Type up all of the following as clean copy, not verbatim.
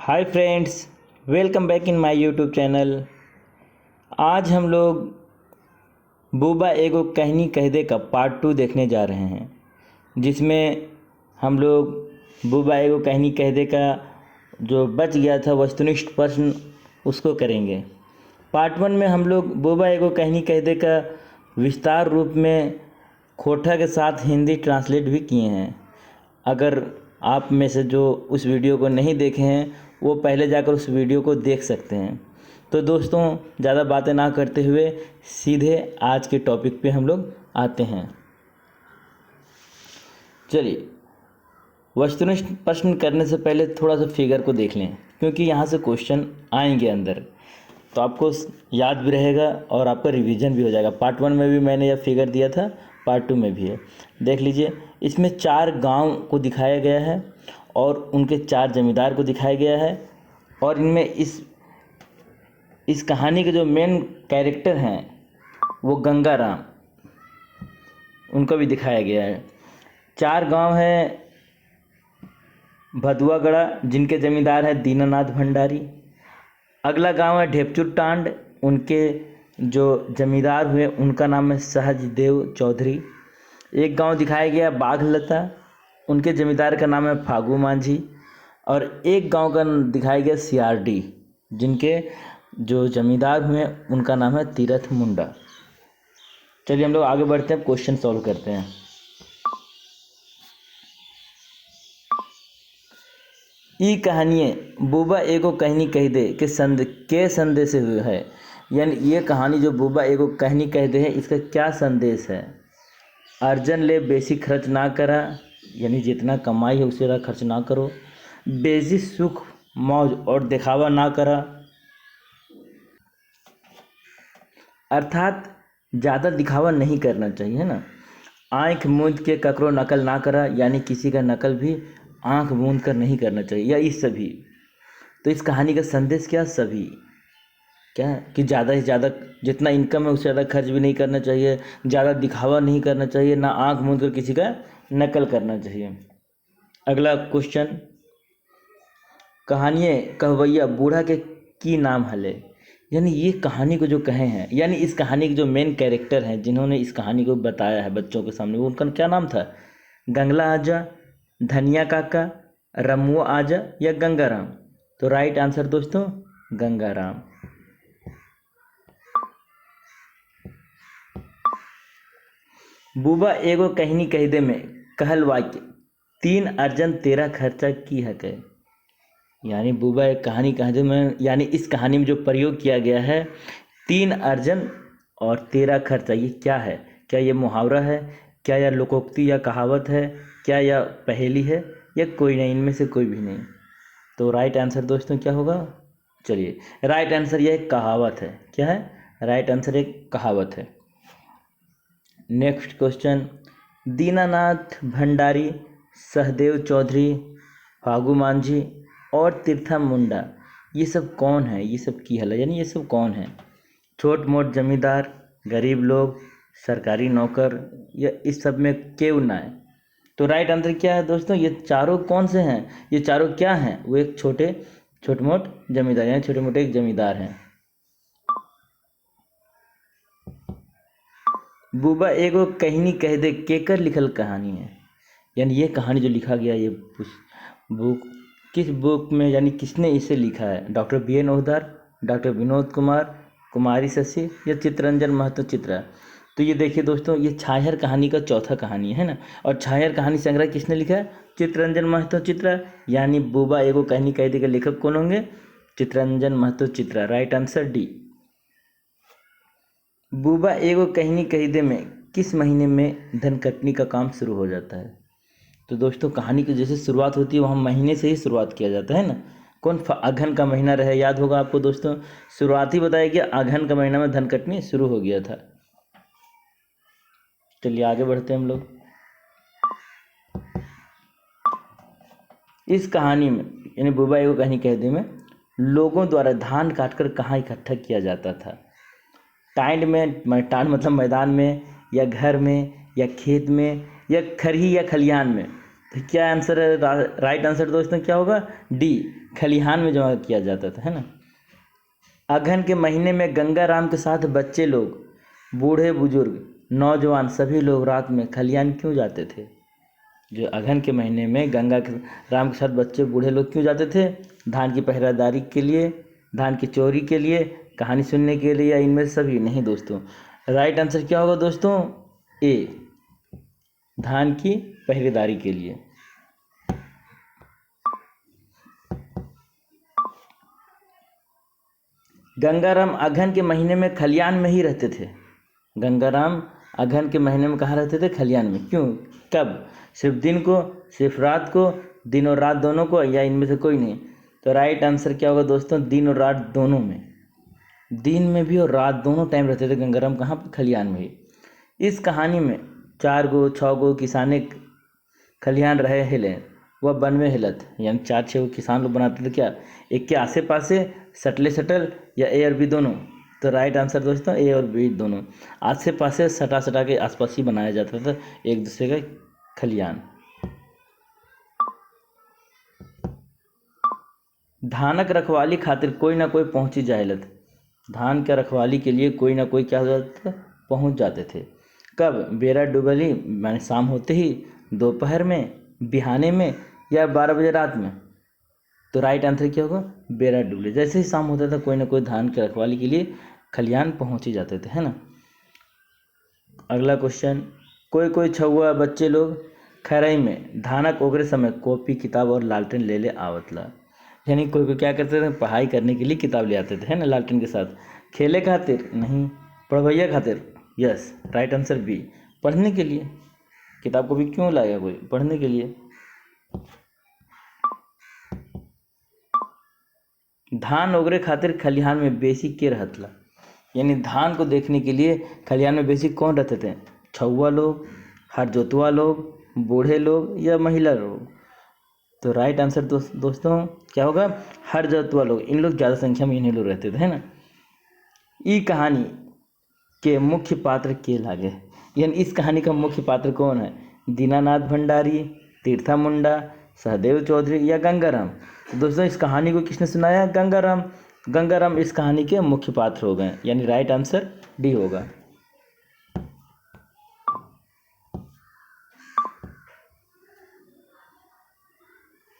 Hi friends, welcome back in my YouTube channel. आज हम लोग बूबा एगो कहनी कह दे का पार्ट 2 देखने जा रहे हैं, जिसमें हम लोग बूबा एगो कहनी कह दे का जो बच गया था वस्तुनिष्ठ प्रश्न उसको करेंगे। पार्ट 1 में हम लोग बूबा एगो कहनी कह दे का विस्तार रूप में खोटा के साथ हिंदी ट्रांसलेट भी किए हैं। अगर आप में से जो उस वीडियो को नहीं देखे हैं वो पहले जाकर उस वीडियो को देख सकते हैं। तो दोस्तों, ज़्यादा बातें ना करते हुए सीधे आज के टॉपिक पे हम लोग आते हैं। चलिए, वस्तुनिष्ठ प्रश्न करने से पहले थोड़ा सा फिगर को देख लें, क्योंकि यहाँ से क्वेश्चन आएंगे अंदर, तो आपको याद भी रहेगा और आपका रिवीजन भी हो जाएगा। पार्ट 1 में भी मैंने यह फिगर दिया था, पार्ट 2 में भी है। देख लीजिए, इसमें 4 गांव को दिखाया गया है और उनके 4 जमींदार को दिखाया गया है, और इनमें इस कहानी के जो मेन कैरेक्टर हैं वो गंगाराम, उनको भी दिखाया गया है। 4 गांव हैं भदुआगढ़ा, जिनके जमींदार हैं दीनानाथ भंडारी। अगला गांव है ढेपचुर टांड, उनके जो जमींदार हुए उनका नाम है सहजदेव चौधरी। एक गांव दिखाया गया बाघलता, उनके जमींदार का नाम है फागू मांझी। और एक गांव का दिखाया गया सियारडी, जिनके जो जमींदार हुए उनका नाम है तीरथ मुंडा। चलिए हम लोग आगे बढ़ते हैं, क्वेश्चन सॉल्व करते हैं। ई कहानियाँ बूबा एगो कहनी कह दे के संदेश हुए है। यानी ये कहानी जो बूबा एगो कहनी कह दे है, इसका क्या संदेश है? अर्जन ले बेसी खर्च ना करा, यानी जितना कमाई है उससे ज़्यादा खर्च ना करो। बेसी सुख मौज और दिखावा ना करा, अर्थात ज़्यादा दिखावा नहीं करना चाहिए, है ना। आँख मूंद के ककरो नकल ना करा, यानी किसी का नकल भी आँख मूंद कर नहीं करना चाहिए, या इस सभी। तो इस कहानी का संदेश क्या? सभी क्या है कि ज़्यादा से ज़्यादा जितना इनकम है उससे ज़्यादा खर्च भी नहीं करना चाहिए, ज़्यादा दिखावा नहीं करना चाहिए, ना आँख मूंद कर किसी का नकल करना चाहिए। अगला क्वेश्चन, कहानियाँ कहवैया बूढ़ा के की नाम हले। यानी ये कहानी को जो कहे हैं, यानी इस कहानी के जो मेन कैरेक्टर हैं जिन्होंने इस कहानी को बताया है बच्चों के सामने, वो उनका क्या नाम था? गंगला आजा, धनिया काका, रमुआ आजा या गंगाराम? तो राइट आंसर दोस्तों गंगाराम। बूबा एगो कहनी कह दे में कहल वाक्य 3 अर्जन 13 खर्चा की है कहे। यानी बूबा एक कहानी कह दे में, यानी इस कहानी में जो प्रयोग किया गया है 3 अर्जन और 13 खर्चा, ये क्या है? क्या ये मुहावरा है? क्या यह लोकोक्ति या कहावत है? क्या यह पहेली है? या कोई नहीं, इनमें से कोई भी नहीं। तो राइट आंसर दोस्तों क्या होगा? चलिए, राइट आंसर यह एक कहावत है। क्या है? राइट आंसर एक कहावत है। नेक्स्ट क्वेश्चन, दीनानाथ भंडारी, सहदेव चौधरी, फागू मांझी और तीर्था मुंडा, ये सब कौन है? ये सब की हल, यानी ये सब कौन है? छोट मोट जमींदार, गरीब लोग, सरकारी नौकर, या इस सब में केव ना है? तो राइट आंसर क्या है दोस्तों? ये चारों कौन से हैं? ये चारों क्या हैं? वो एक छोट मोट जमींदार, यानी छोटे मोटे एक जमींदार हैं। बूबा एगो कहनी कह दे केकर लिखल कहानी है। यानी ये कहानी जो लिखा गया, ये बुक किस बुक में, यानी किसने इसे लिखा है? Doctor BN Ohdar, doctor Vinod Kumar, Kumari Shashi या चित्ररंजन महतो चित्रा? तो ये देखिए दोस्तों, ये छायार कहानी का चौथा कहानी है ना। और छायार कहानी संग्रह किसने लिखा है? चित्ररंजन महतो चित्रा। यानी बूबा एगो कहनी कह दे के लेखक कौन होंगे? Chittaranjan Mahato Chitra. Right answer D. बूबा एगो कहनी कह दे में किस महीने में धनकटनी का काम शुरू हो जाता है? तो दोस्तों, कहानी की जैसे शुरुआत होती है वहाँ महीने से ही शुरुआत किया जाता है ना। कौन? अघन का महीना रहे, याद होगा आपको दोस्तों। शुरुआत ही बताया कि अघन का महीना में धनकटनी शुरू हो गया था। चलिए आगे बढ़ते हैं हम लोग। इस कहानी में, यानी बूबा एगो कहानी कह दे में, लोगों द्वारा धान काटकर कहाँ इकट्ठा किया जाता था? टांड में, टांड मतलब मैदान में, या घर में, या खेत में, या खरही या खलिहान में? तो क्या आंसर है? राइट आंसर दोस्तों क्या होगा? डी, खलिहान में जमा किया जाता था, है ना। अगहन के महीने में गंगाराम के साथ बच्चे लोग, बूढ़े बुजुर्ग, नौजवान सभी लोग रात में खलिहान क्यों जाते थे? जो अगहन के महीने में गंगा के राम के साथ बच्चे बूढ़े लोग क्यों जाते थे? धान की पहरादारी के लिए, धान की चोरी के लिए, कहानी सुनने के लिए, या इनमें से सभी? नहीं दोस्तों, राइट आंसर क्या होगा दोस्तों? ए, धान की पहरेदारी के लिए। गंगाराम अगहन के महीने में खलिहान में ही रहते थे। गंगाराम अगहन के महीने में कहाँ रहते थे? खलिहान में। क्यों, कब? सिर्फ दिन को, सिर्फ रात को, दिन और रात दोनों को, या इनमें से कोई नहीं? तो राइट आंसर क्या होगा दोस्तों? दिन और रात दोनों में। दिन में भी और रात दोनों टाइम रहते थे गंगाराम कहाँ पर? खलिहान में ही। इस कहानी में 4 गो 6 गो किसाने खलिहान रहे हिले, वह वन में हिलत, यानी 4 6 गो किसान लोग बनाते थे क्या? एक के आसे पासे, सटले सटल, या ए और बी दोनों? तो राइट आंसर दोस्तों ए और बी दोनों। आसे पासे सटा सटा के आसपास ही बनाया जाता था एक दूसरे का खलिहान। धानक रखवाली खातिर कोई ना कोई पहुंची जाहिलत। धान के रखवाली के लिए कोई ना कोई क्या हो जाता था? पहुंच जाते थे। कब? बेरा डूबली माने शाम होते ही, दोपहर में, बिहाने में, या 12 बजे रात में? तो राइट आंसर क्या होगा? बेरा डूबले। जैसे ही शाम होता था कोई ना कोई धान की रखवाली के लिए खलिहान पहुंच ही जाते थे, है ना। अगला क्वेश्चन, कोई कोई छुआ बच्चे लोग खरई में धानक ओगरे समय कॉपी किताब और लालटेन ले ले आवतला। यानी कोई कोई क्या करते थे? पढ़ाई करने के लिए किताब ले आते थे, है ना, लालटेन के साथ। खेले खातिर? नहीं। पढ़वैया खातिर? यस, राइट आंसर बी, पढ़ने के लिए। किताब को भी क्यों लाएगा कोई? पढ़ने के लिए। धान ओगरे खातिर खलिहान में बेसी के रहतला। यानी धान को देखने के लिए खलिहान में बेसी कौन रहते थे? छुआ लोग, हर जोतवा लोग, बूढ़े लोग, या महिला लोग? तो राइट आंसर दोस्तों क्या होगा? हर जोतवा लोग। इन लोग ज़्यादा संख्या में इन्हीं लोग रहते थे, है ना। ई कहानी के मुख्य पात्र के लागे, यानी इस कहानी का मुख्य पात्र कौन है? दीनानाथ भंडारी, तीर्था मुंडा, सहदेव चौधरी, या गंगाराम? तो दोस्तों इस कहानी को किसने सुनाया? गंगाराम। गंगाराम इस कहानी के मुख्य पात्र हो गए, यानी राइट आंसर डी होगा।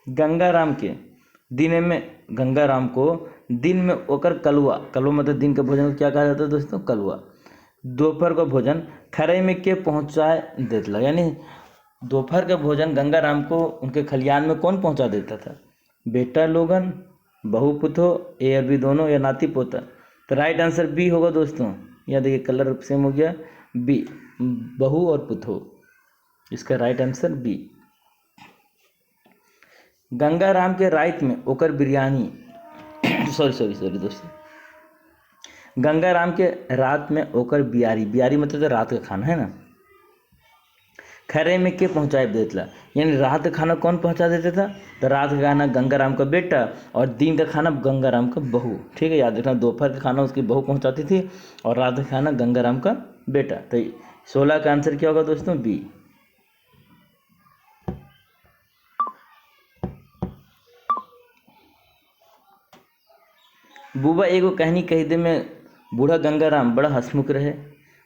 गंगाराम के दिन में, गंगाराम को दिन में ओकर कलुआ, कलुआ मतलब दिन के भोजन को क्या कहा जाता है दोस्तों? कलुआ। दोपहर का भोजन खरई में के पहुँचाए देता, यानी दोपहर का भोजन गंगाराम को उनके खलिहान में कौन पहुँचा देता था? बेटा लोगन, बहू पुतो, ए और बी दोनों, या नाती पोता? तो राइट आंसर बी होगा दोस्तों। यहाँ देखिए कलर सेम हो गया, बी, बहू और पुतो। इसका राइट आंसर बी। गंगाराम के रात में ओकर बिरयानी सॉरी दोस्तों, गंगाराम के रात में ओकर बियारी, बियारी मतलब तो रात का खाना, है ना, खरे में के पहुँचाए देता, यानी रात का खाना कौन पहुँचा देता था? तो रात का खाना गंगाराम का बेटा, और दिन का खाना गंगाराम का बहू। ठीक है, याद रखना, दोपहर का खाना उसकी बहू पहुँचाती थी और रात का खाना गंगाराम का बेटा। तो 16 का आंसर क्या होगा दोस्तों? बी। बुबा एगो कहानी कही दे में बूढ़ा गंगाराम बड़ा हंसमुख रहे,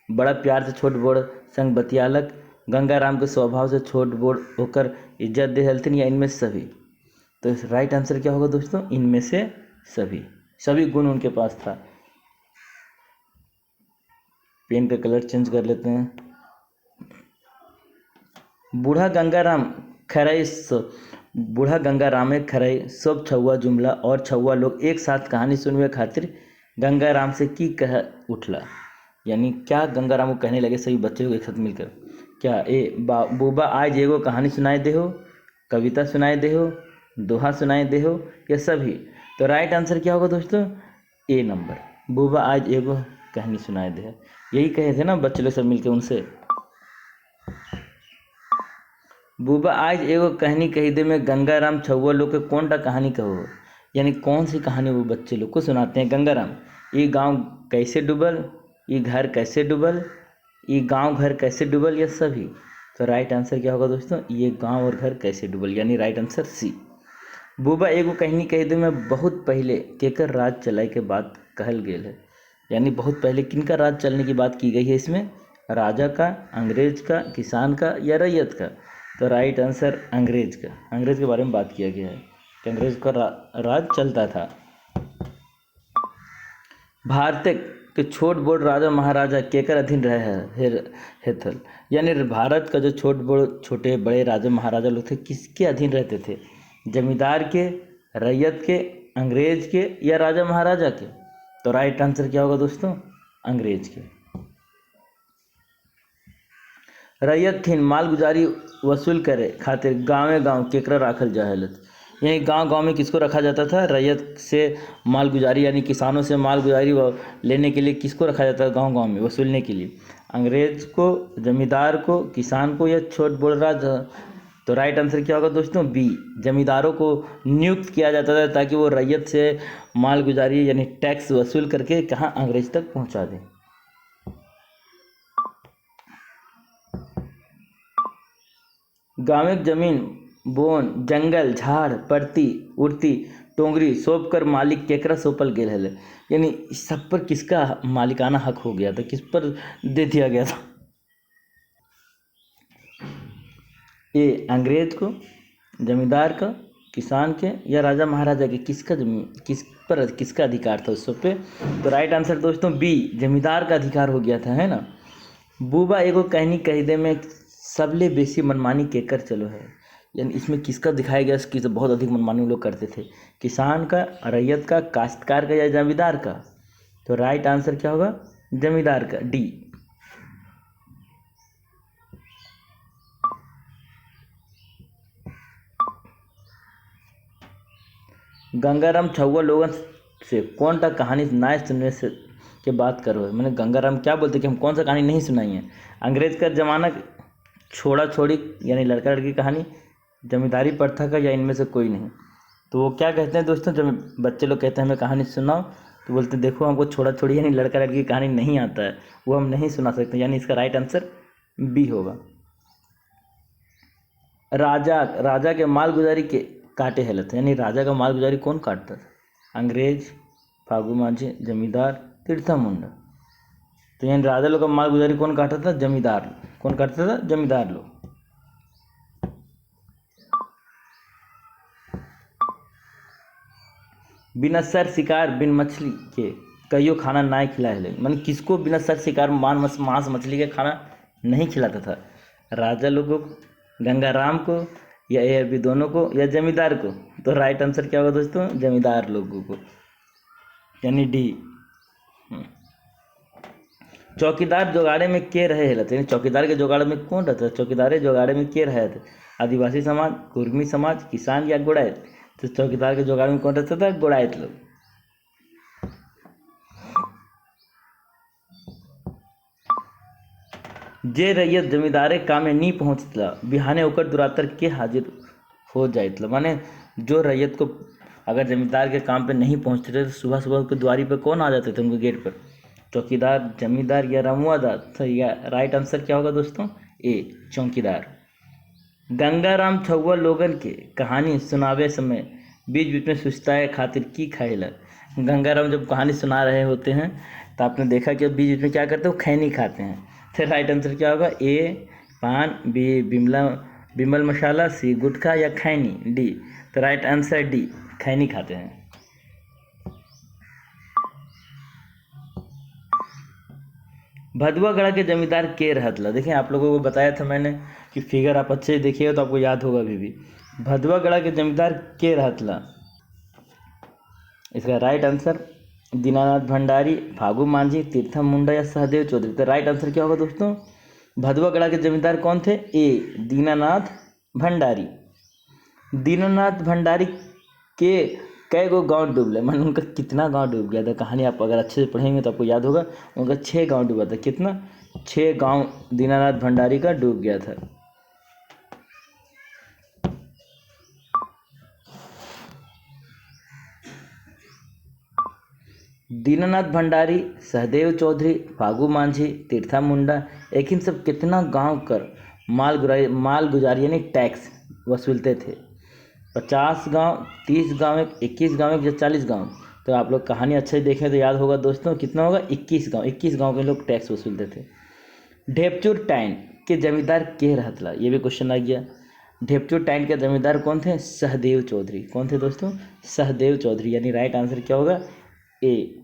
बड़ा प्यार से छोट बड़ संग बतियालक, गंगाराम के स्वभाव से छोट बड़ होकर इज्जत दे हलथिन, या इनमें से सभी? तो राइट आंसर क्या होगा दोस्तों? इनमें से सभी, सभी गुण उनके पास था। पेन का कलर चेंज कर लेते हैं। बूढ़ा गंगाराम खरई, बूढ़ा गंगाराम खरई सब छुआ जुमला और छुआ लोग एक साथ कहानी सुनवे खातिर गंगाराम से की कह उठला, यानी क्या गंगाराम को कहने लगे सभी बच्चे को एक साथ मिलकर? क्या? ए, बूबा आज एगो कहानी सुनाए दे हो, कविता सुनाए दे हो, दोहा सुनाए दे हो, या सभी? तो राइट आंसर क्या होगा दोस्तों? ए नंबर, बूबा आज एगो कहानी सुनाए दे हो। यही कहे थे ना बच्चे लोग सब मिलकर उनसे, बूबा आज एगो कहानी कही दे में गंगाराम छुआ लोग के कौन टा कहानी कहो, यानी कौन सी कहानी वो बच्चे लोग को सुनाते हैं गंगाराम? ये गांव कैसे डूबल, ये घर कैसे डूबल, ये गांव घर कैसे डूबल, या सभी? तो राइट आंसर क्या होगा दोस्तों, ये गांव और घर कैसे डूबल, यानी राइट आंसर सी। बुबा एगो कहनी कह दे मैं बहुत पहले केकर राज चलाए के बात कहल गेल है, यानी बहुत पहले किनका राज चलने की बात की गई है इसमें, राजा का, अंग्रेज का, किसान का या रैयत का। तो राइट आंसर अंग्रेज का, अंग्रेज के बारे में बात किया गया है कि अंग्रेज का राज चलता था। भारत के छोट बोड़ राजा महाराजा केकर अधीन रहे हेथल, यानी भारत का जो छोटे बड़े राजा महाराजा लोग थे किसके अधीन रहते थे, जमींदार के, रैयत के, अंग्रेज के या राजा महाराजा के। तो राइट आंसर क्या होगा दोस्तों, अंग्रेज के। रैयत थीन मालगुजारी वसूल करे खातिर गाँवे गाँव केकरा राखल जाहलत, यही गांव गांव में किसको रखा जाता था, रैयत से मालगुजारी यानी किसानों से मालगुजारी लेने के लिए किसको रखा जाता था गांव गांव में वसूलने के लिए, अंग्रेज को, जमींदार को, किसान को या छोट बड़ राजा। तो राइट आंसर क्या होगा दोस्तों, बी, जमींदारों को नियुक्त किया जाता था ताकि वो रैयत से मालगुजारी यानी टैक्स वसूल करके कहाँ, अंग्रेज तक पहुँचा दें। गाँव जमीन बोन जंगल झाड़ पड़ती उड़ती टोंगरी सौंप कर मालिक केकरा सौंपल गेल है, यानी इस सब पर किसका मालिकाना हक हो गया था, किस पर दे दिया गया था। ए अंग्रेज को, जमींदार का, किसान के या राजा महाराजा के, किसका जमीन किस पर किसका अधिकार था उस सब पे। तो राइट आंसर दोस्तों बी, जमींदार का अधिकार हो गया था, है ना। बुबा एगो कहनी कह दे में सबले बेसी मनमानी केकर चलो है, यानी इसमें किसका दिखाया गया कि तो बहुत अधिक मनमानी लोग करते थे, किसान का, रैयत का, काश्तकार का या जमींदार का। तो राइट आंसर क्या होगा, जमींदार का, डी। गंगाराम छुआ लोगन से कौन सा कहानी ना सुनने से के बात करो, मैंने गंगाराम क्या बोलते कि हम कौन सा कहानी नहीं सुनाई है, अंग्रेज का जमाना, छोड़ा छोड़ी यानी लड़का लड़की कहानी, जमींदारी प्रथा का या इनमें से कोई नहीं। तो वो क्या कहते हैं दोस्तों, जब बच्चे लोग कहते हैं हमें कहानी सुनाओ तो बोलते हैं देखो हमको छोड़ा छोड़ी यानी लड़का लड़की की कहानी नहीं आता है, वो हम नहीं सुना सकते, यानी इसका राइट आंसर बी होगा। राजा के मालगुजारी के काटे हेलत, यानी राजा का मालगुजारी कौन काटता था, अंग्रेज, फागू माझी, जमींदार, तीर्था मुंडा। तो यानी राजा लोग का मालगुजारी कौन काटता था, जमींदार। कौन काटता था, जमींदार लोग। बिना सर शिकार बिन मछली के कहियो खाना ना खिलाए ले, मैंने किसको बिना सर शिकार मांस मछली के खाना नहीं खिलाता था, राजा लोगों को, गंगाराम को या ए अरबी दोनों को या जमींदार को। तो राइट आंसर क्या होगा दोस्तों, जमींदार लोगों को, यानी डी। चौकीदार जोगाड़े में के रहे हेलत, यानी चौकीदार के जोगाड़े में कौन रहता है, चौकीदार जोगाड़े में के रहे थे, आदिवासी समाज, कुर्मी समाज, किसान या गुड़ायत। तो चौकीदार के जोगाड़ में कौन रहता था, गुड़ायत लोग। जे रैयत जमींदारे कामे नी पहुँचतला बिहाने ओकर दुरातर के हाजिर हो जाइतला, माने जो रैयत को अगर जमींदार के काम पे नहीं पहुँचते थे तो सुबह सुबह उनके द्वारी पे कौन आ जाते थे उनके गेट पर, चौकीदार, जमींदार या रमुआदार। तो या राइट आंसर क्या होगा दोस्तों, ए, चौकीदार। गंगाराम छुआ लोगन के कहानी सुनावे समय बीच बीच में सुस्ताए खातिर की खाएला, गंगाराम जब कहानी सुना रहे होते हैं तो आपने देखा कि बीच बीच में क्या करते हैं, वो खैनी खाते हैं। तो राइट आंसर क्या होगा, ए पान, बी बिमल मसाला, सी गुटखा या खैनी, डी। तो राइट आंसर डी, खैनी खाते हैं। भदुआगढ़ के जमींदार के रहतला, देखिए आप लोगों को बताया था मैंने कि फिगर आप अच्छे से देखिएगा तो आपको याद होगा अभी भी। भदुआगढ़ के जमींदार के रहतला, इसका राइट आंसर दीनानाथ भंडारी, फागू मांझी, तीर्थम मुंडा या सहदेव चौधरी। तो राइट आंसर क्या होगा दोस्तों, भदुआगढ़ के जमींदार कौन थे, ए, दीनानाथ भंडारी। दीनानाथ भंडारी के कई गो गांव डूबले, मैंने उनका कितना गांव डूब गया था, कहानी आप अगर अच्छे से पढ़ेंगे तो आपको याद होगा, उनका 6 गांव डूबा था। कितना, 6 गांव दीनानाथ भंडारी का डूब गया था। दीनानाथ भंडारी, सहदेव चौधरी, फागू मांझी, तीर्था मुंडा, एक इन सब कितना गांव कर माल गुजारी यानी टैक्स वसूलते थे। 50 गांव, 30 गांव, 21 गांव या 40 गांव। तो आप लोग कहानी अच्छे से देखें तो याद होगा दोस्तों, कितना होगा, 21 गांव के लोग टैक्स वसूलते थे। ढेपचूर टाइन के जमींदार के रहतला, ये भी क्वेश्चन आ गया। ढेपचूर टाइन के जमींदार कौन थे, सहदेव चौधरी। कौन थे दोस्तों, सहदेव चौधरी, यानी राइट आंसर क्या होगा, ए।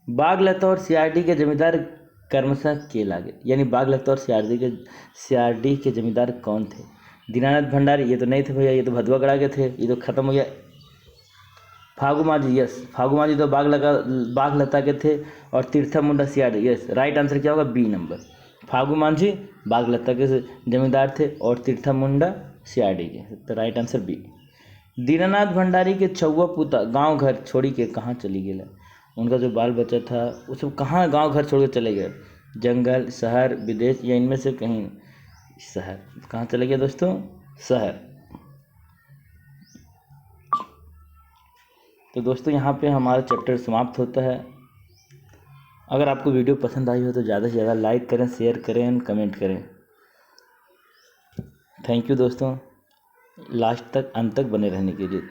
बागलता और सीआरडी के जमींदार कर्मशः के लागे, यानी बागलता और सीआरडी के जमींदार कौन थे। दीनानाथ भंडारी, ये तो नहीं थे भैया, ये तो भदवागढ़ा के थे, ये तो खत्म हो गया। फागू माझी, यस, फागू माझी तो बागलता के थे, और तीर्था मुंडा सीआरडी, यस, राइट आंसर क्या होगा, बी नंबर। फागू माझी बागलता के जमींदार थे और तीर्था मुंडा सीआरडी के, तो right answer B. Dinanath Bhandari के छौवा पुता गांव घर छोड़ी के कहाँ चली गए, उनका जो बाल बच्चा था वो सब कहाँ गांव घर छोड़ के चले गए, जंगल, शहर, विदेश, या इनमें से कहीं। शहर, कहाँ चले गए दोस्तों, शहर। तो दोस्तों यहाँ पे हमारा चैप्टर समाप्त होता है। अगर आपको वीडियो पसंद आई हो तो ज़्यादा से ज़्यादा लाइक करें, शेयर करें एंड कमेंट करें। थैंक यू दोस्तों, लास्ट तक, अंत तक बने रहने के लिए।